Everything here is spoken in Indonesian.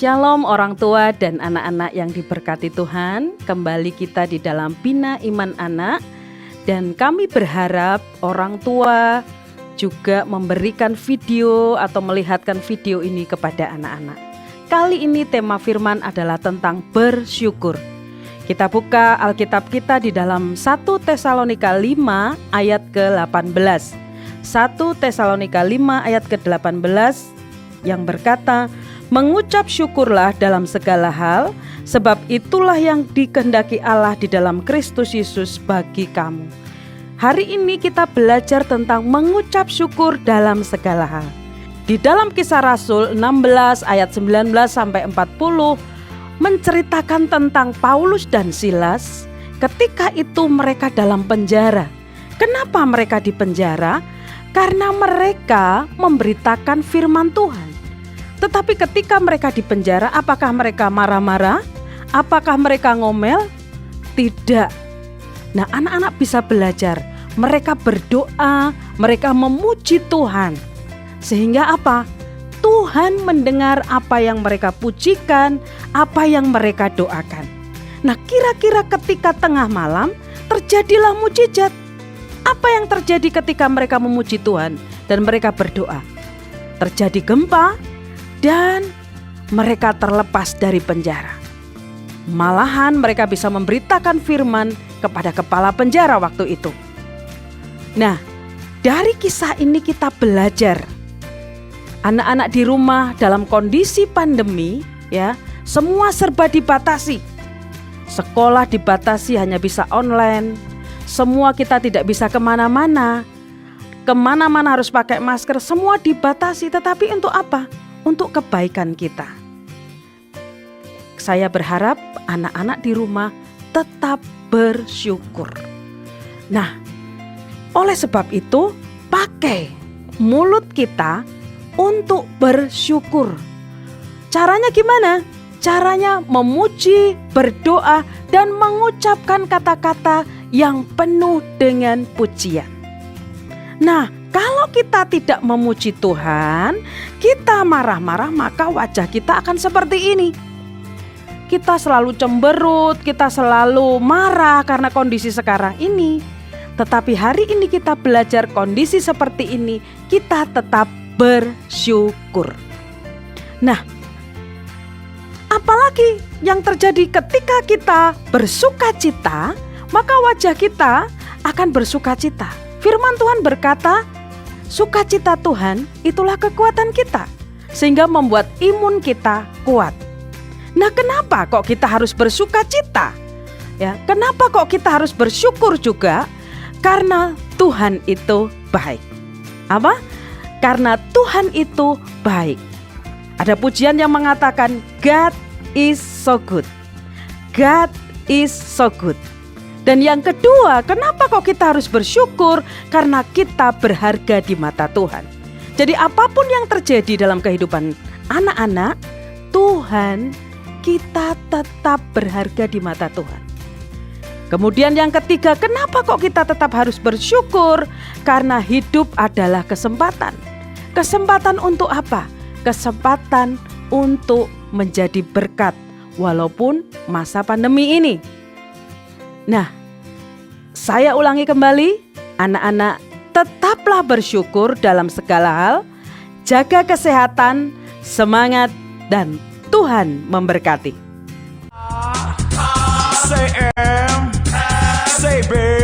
Shalom orang tua dan anak-anak yang diberkati Tuhan. Kembali kita di dalam Bina Iman Anak. Dan kami berharap orang tua juga memberikan video atau melihatkan video ini kepada anak-anak. Kali ini tema firman adalah tentang bersyukur. Kita buka Alkitab kita di dalam 1 Tesalonika 5 ayat ke-18. 1 Tesalonika 5 ayat ke-18 yang berkata, mengucap syukurlah dalam segala hal, sebab itulah yang dikehendaki Allah di dalam Kristus Yesus bagi kamu. Hari ini kita belajar tentang mengucap syukur dalam segala hal. Di dalam Kisah Rasul 16 ayat 19 sampai 40 menceritakan tentang Paulus dan Silas ketika itu mereka dalam penjara. Kenapa mereka di penjara? Karena mereka memberitakan firman Tuhan. Tetapi ketika mereka di penjara, apakah mereka marah-marah? Apakah mereka ngomel? Tidak. Nah, anak-anak bisa belajar. Mereka berdoa, mereka memuji Tuhan. Sehingga apa? Tuhan mendengar apa yang mereka pujikan, apa yang mereka doakan. Nah, kira-kira ketika tengah malam terjadilah mujizat. Apa yang terjadi ketika mereka memuji Tuhan dan mereka berdoa? Terjadi gempa dan mereka terlepas dari penjara. Malahan mereka bisa memberitakan firman kepada kepala penjara waktu itu. Nah, dari kisah ini kita belajar. Anak-anak di rumah dalam kondisi pandemi, ya, semua serba dibatasi. Sekolah dibatasi, hanya bisa online. Semua kita tidak bisa kemana-mana. Kemana-mana harus pakai masker, semua dibatasi. Tetapi untuk apa? Untuk kebaikan kita. Saya berharap anak-anak di rumah tetap bersyukur. Nah, oleh sebab itu pakai mulut kita untuk bersyukur. Caranya gimana? Caranya memuji, berdoa, dan mengucapkan kata-kata yang penuh dengan pujian. Nah, kalau kita tidak memuji Tuhan, kita marah-marah, maka wajah kita akan seperti ini. Kita selalu cemberut, kita selalu marah karena kondisi sekarang ini. Tetapi hari ini kita belajar kondisi seperti ini, kita tetap bersyukur. Nah, apalagi yang terjadi ketika kita bersukacita, maka wajah kita akan bersukacita. Firman Tuhan berkata, sukacita Tuhan itulah kekuatan kita, sehingga membuat imun kita kuat. Nah, kenapa kok kita harus bersukacita? Ya, kenapa kok kita harus bersyukur juga? Karena Tuhan itu baik. Apa? Karena Tuhan itu baik. Ada pujian yang mengatakan God is so good. God is so good. Dan yang kedua, kenapa kok kita harus bersyukur? Karena kita berharga di mata Tuhan. Jadi apapun yang terjadi dalam kehidupan anak-anak, Tuhan, kita tetap berharga di mata Tuhan. Kemudian yang ketiga, kenapa kok kita tetap harus bersyukur? Karena hidup adalah kesempatan. Kesempatan untuk apa? Kesempatan untuk menjadi berkat walaupun masa pandemi ini. Nah, saya ulangi kembali, anak-anak tetaplah bersyukur dalam segala hal, jaga kesehatan, semangat, dan Tuhan memberkati. Say M, say B.